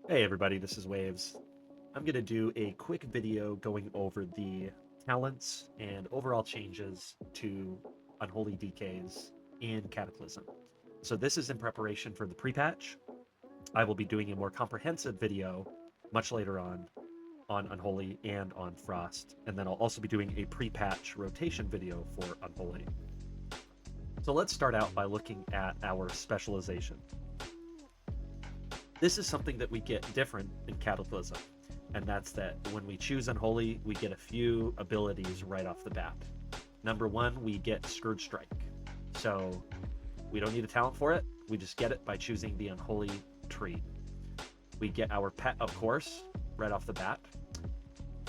Hey everybody, this is Waves. I'm going to do a quick video going over the talents and overall changes to Unholy DKs in Cataclysm. So this is in preparation for the pre-patch. I will be doing a more comprehensive video much later on Unholy and on Frost, and then I'll also be doing a pre-patch rotation video for Unholy. So let's start out by looking at our specialization. This is something that we get different in Cataclysm, and that's that when we choose Unholy, we get a few abilities right off the bat. Number one, we get Scourge Strike. So we don't need a talent for it, we just get it by choosing the Unholy tree. We get our pet, of course, right off the bat.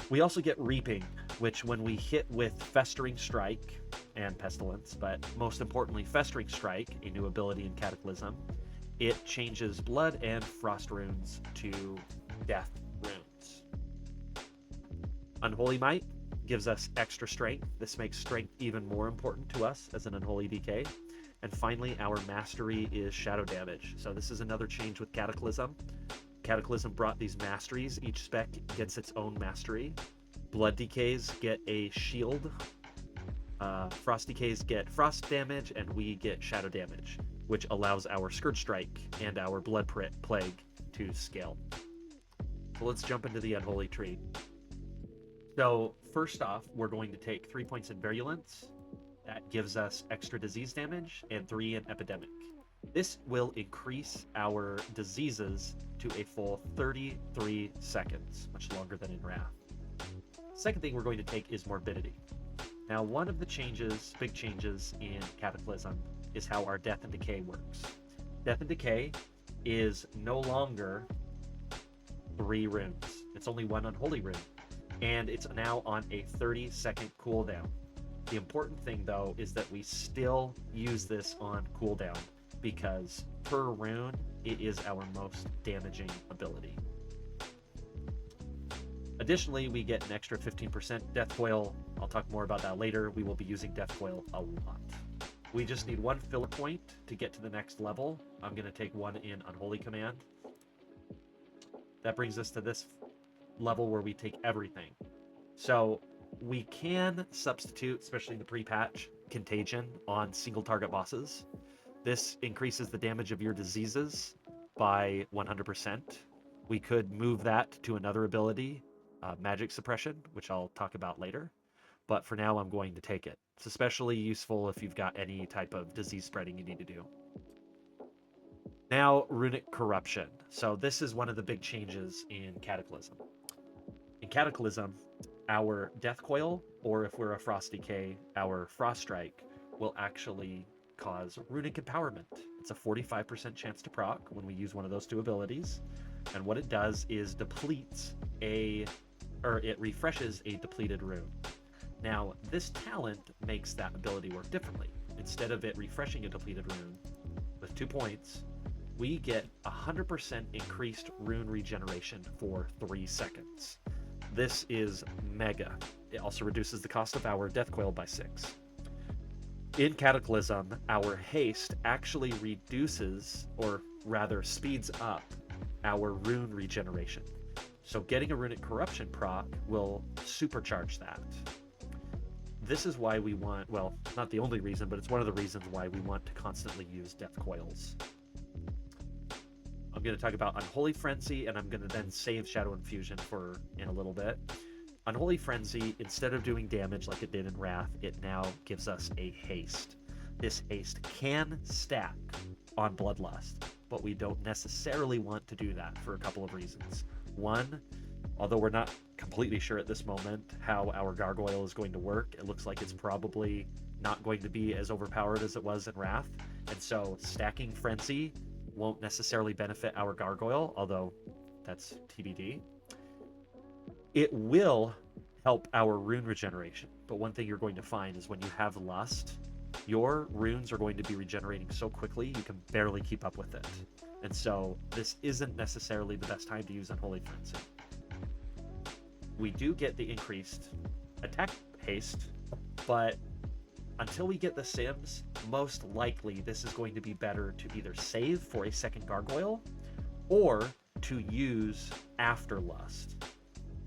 We also get Reaping, which when we hit with Festering Strike and Pestilence, but most importantly Festering Strike, a new ability in Cataclysm, it changes blood and frost runes to death runes. Unholy Might gives us extra strength. This makes strength even more important to us as an Unholy DK. And finally, our mastery is shadow damage. So this is another change with Cataclysm. Cataclysm brought these masteries. Each spec gets its own mastery. Blood DKs get a shield. Frost DKs get frost damage, and we get shadow damage, which allows our Scourge Strike and our Blood Plague to scale. So let's jump into the Unholy Tree. So first off, we're going to take 3 points in Virulence. That gives us extra disease damage, and 3 in Epidemic. This will increase our diseases to a full 33 seconds, much longer than in Wrath. Second thing we're going to take is Morbidity. Now, one of the changes, big changes in Cataclysm, is how our Death and Decay works. Death and Decay is no longer 3 runes. It's only 1 Unholy rune, and it's now on a 30-second cooldown. The important thing, though, is that we still use this on cooldown, because per rune, it is our most damaging ability. Additionally, we get an extra 15% Death Coil. I'll talk more about that later. We will be using Death Coil a lot. We just need 1 filler point to get to the next level. I'm going to take 1 in Unholy Command. That brings us to this level where we take everything. So we can substitute, especially in the pre-patch, Contagion on single target bosses. This increases the damage of your diseases by 100%. We could move that to another ability, Magic Suppression, which I'll talk about later. But for now, I'm going to take it. It's especially useful if you've got any type of disease spreading you need to do. Now, Runic Corruption. So this is one of the big changes in Cataclysm. In Cataclysm, our Death Coil, or if we're a Frost DK, our Frost Strike, will actually cause Runic Empowerment. It's a 45% chance to proc when we use one of those 2 abilities. And what it does is it refreshes a depleted rune. Now, this talent makes that ability work differently. Instead of it refreshing a depleted rune with 2 points, we get 100% increased rune regeneration for 3 seconds. This is mega. It also reduces the cost of our Death Coil by 6. In Cataclysm, our haste actually reduces, or rather speeds up, our rune regeneration. So getting a Runic Corruption proc will supercharge that. This is why we want, well, not the only reason, but it's one of the reasons why we want to constantly use Death Coils. I'm going to talk about Unholy Frenzy, and I'm going to then save Shadow Infusion in a little bit. Unholy Frenzy, instead of doing damage like it did in Wrath, it now gives us a haste. This haste can stack on Bloodlust, but we don't necessarily want to do that for a couple of reasons. One, although we're not completely sure at this moment how our Gargoyle is going to work, it looks like it's probably not going to be as overpowered as it was in Wrath, and so stacking Frenzy won't necessarily benefit our Gargoyle, although that's TBD. It will help our rune regeneration, but one thing you're going to find is when you have Lust, your runes are going to be regenerating so quickly you can barely keep up with it. And so this isn't necessarily the best time to use Unholy Frenzy. We do get the increased attack haste, but until we get the Sims, most likely this is going to be better to either save for a second Gargoyle, or to use after Lust.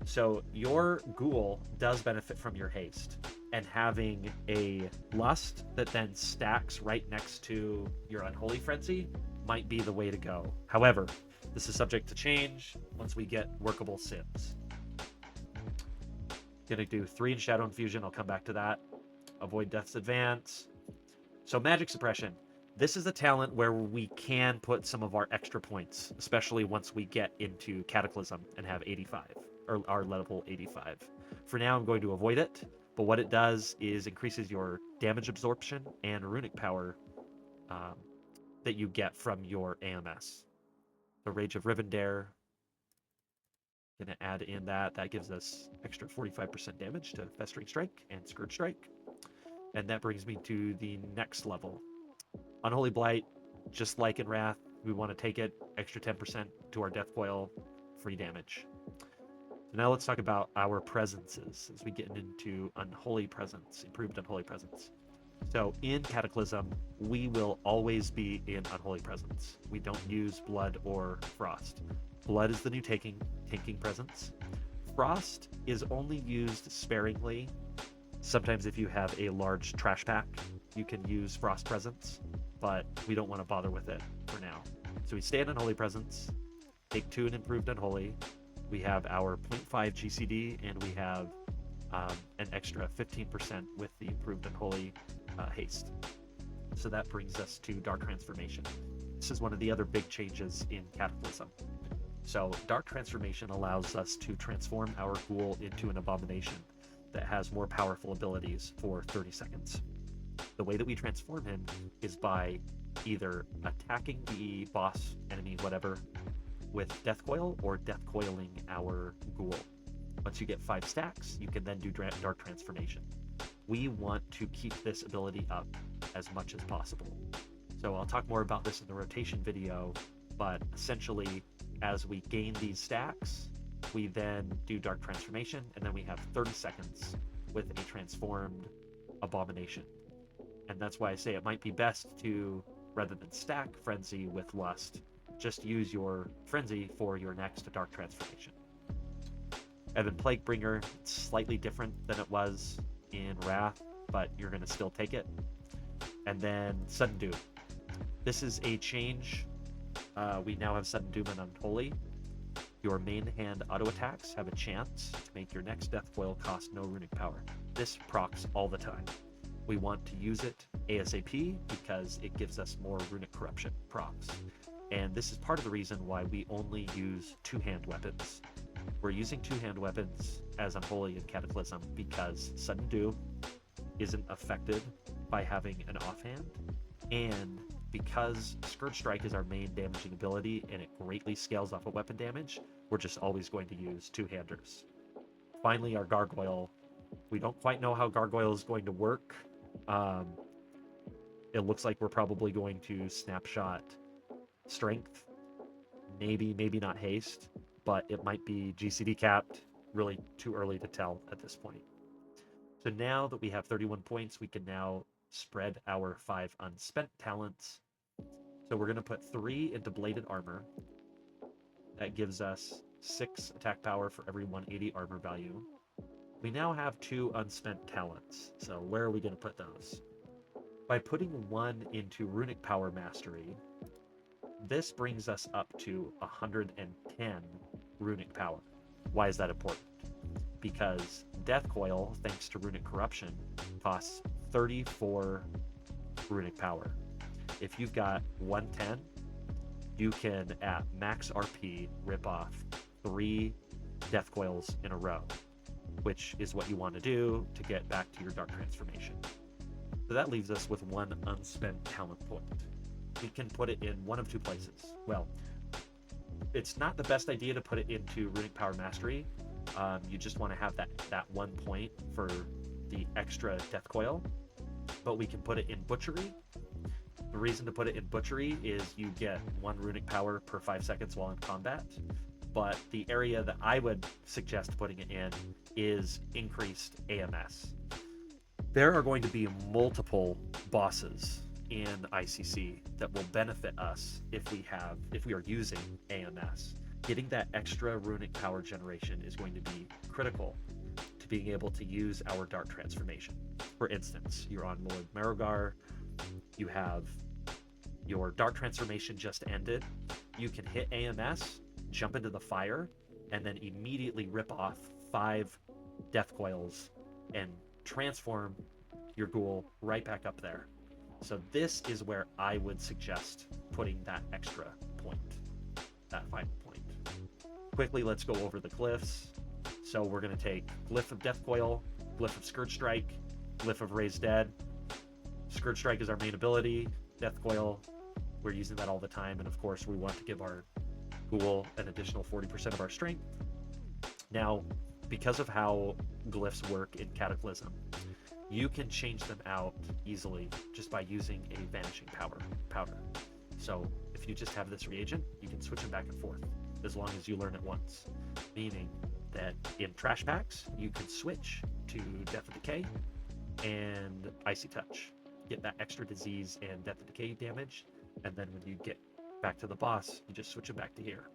So your Ghoul does benefit from your haste, and having a Lust that then stacks right next to your Unholy Frenzy might be the way to go. However, this is subject to change once we get workable sims. Gonna do 3 in Shadow Infusion, I'll come back to that. Avoid Death's Advance. So Magic Suppression. This is a talent where we can put some of our extra points, especially once we get into Cataclysm and have 85, or our level 85. For now, I'm going to avoid it, but what it does is increases your damage absorption and runic power that you get from your AMS. The Rage of Rivendare, gonna add in that. That gives us extra 45% damage to Festering Strike and Scourge Strike. And that brings me to the next level. Unholy Blight, just like in Wrath, we want to take it, extra 10% to our Death Coil, free damage. So now let's talk about our presences as we get into Unholy Presence, improved Unholy Presence. So in Cataclysm, we will always be in Unholy Presence. We don't use Blood or Frost. Blood is the new tanking presence. Frost is only used sparingly. Sometimes if you have a large trash pack, you can use Frost Presence, but we don't want to bother with it for now. So we stay in Unholy Presence, take 2 in Improved Unholy. We have our 0.5 GCD, and we have an extra 15% with the Improved Unholy haste. So that brings us to Dark Transformation. This is one of the other big changes in Cataclysm. So Dark Transformation allows us to transform our Ghoul into an abomination that has more powerful abilities for 30 seconds. The way that we transform him is by either attacking the boss, enemy, whatever, with Death Coil or Death Coiling our Ghoul. Once you get 5 stacks, you can then do Dark Transformation. We want to keep this ability up as much as possible. So I'll talk more about this in the rotation video, but essentially, as we gain these stacks, we then do Dark Transformation, and then we have 30 seconds with a transformed abomination. And that's why I say it might be best to, rather than stack Frenzy with Lust, just use your Frenzy for your next Dark Transformation. And then Plaguebringer, it's slightly different than it was in Wrath, but you're going to still take it. And then Sudden Doom. This is a change. We now have Sudden Doom and Unholy. Your main hand auto attacks have a chance to make your next Death Coil cost no runic power. This procs all the time. We want to use it ASAP because it gives us more runic corruption procs. And this is part of the reason why we only use 2-hand weapons. We're using 2-hand weapons as Unholy and Cataclysm because Sudden Doom isn't affected by having an offhand, and because Scourge Strike is our main damaging ability and it greatly scales off of weapon damage, we're just always going to use 2-handers. Finally, our Gargoyle. We don't quite know how Gargoyle is going to work. It looks like we're probably going to snapshot Strength, maybe not Haste, but it might be GCD capped. Really too early to tell at this point. So now that we have 31 points, we can now spread our 5 unspent talents. So we're going to put 3 into Bladed Armor. That gives us 6 attack power for every 180 armor value. We now have 2 unspent talents. So where are we going to put those? By putting 1 into Runic Power Mastery, this brings us up to 110 Runic Power. Why is that important? Because Death Coil, thanks to Runic Corruption, costs 34 Runic Power. If you've got 110, you can, at max RP, rip off 3 Death Coils in a row, which is what you want to do to get back to your Dark Transformation. So that leaves us with 1 unspent talent point. We can put it in one of 2 places. Well, it's not the best idea to put it into Runic Power Mastery. You just want to have that 1 point for the extra Death Coil, but we can put it in Butchery. The reason to put it in Butchery is you get 1 runic power per 5 seconds while in combat, but the area that I would suggest putting it in is increased AMS. There are going to be multiple bosses in ICC that will benefit us if we are using AMS. Getting that extra runic power generation is going to be critical to being able to use our Dart Transformation. For instance, you're on Lord Marogar, you have your Dart Transformation just ended, you can hit AMS, jump into the fire, and then immediately rip off 5 death coils and transform your ghoul right back up there. So this is where I would suggest putting that extra point, that final point. Quickly, let's go over the glyphs. So we're going to take Glyph of Death Coil, Glyph of Scourge Strike, Glyph of Raised Dead. Scourge Strike is our main ability. Death Coil, we're using that all the time. And of course, we want to give our ghoul an additional 40% of our strength. Now, because of how glyphs work in Cataclysm, you can change them out easily just by using a Vanishing Powder. So if you just have this reagent, you can switch them back and forth as long as you learn it once. Meaning that in trash packs, you can switch to Death of Decay and Icy Touch. Get that extra disease and Death of Decay damage, and then when you get back to the boss, you just switch them back to here.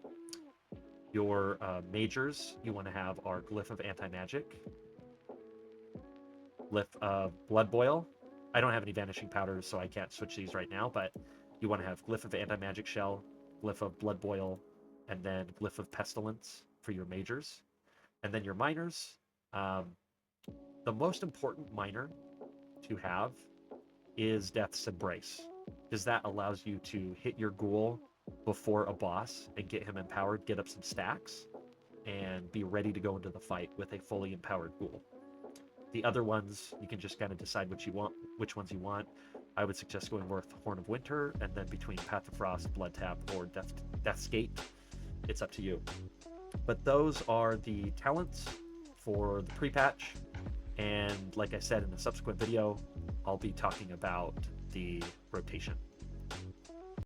Your majors you want to have are Glyph of Anti-Magic, Glyph of Blood Boil. I don't have any Vanishing Powders, so I can't switch these right now, but you want to have Glyph of Anti-Magic Shell, Glyph of Blood Boil, and then Glyph of Pestilence for your majors. And then your minors, the most important minor to have is Death's Embrace, because that allows you to hit your ghoul before a boss and get him empowered, get up some stacks, and be ready to go into the fight with a fully empowered ghoul. The other ones, you can just kind of decide which ones you want. I would suggest going with Horn of Winter, and then between Path of Frost, Blood Tap, or Death's Gate. It's up to you. But those are the talents for the pre-patch, and like I said in a subsequent video, I'll be talking about the rotation.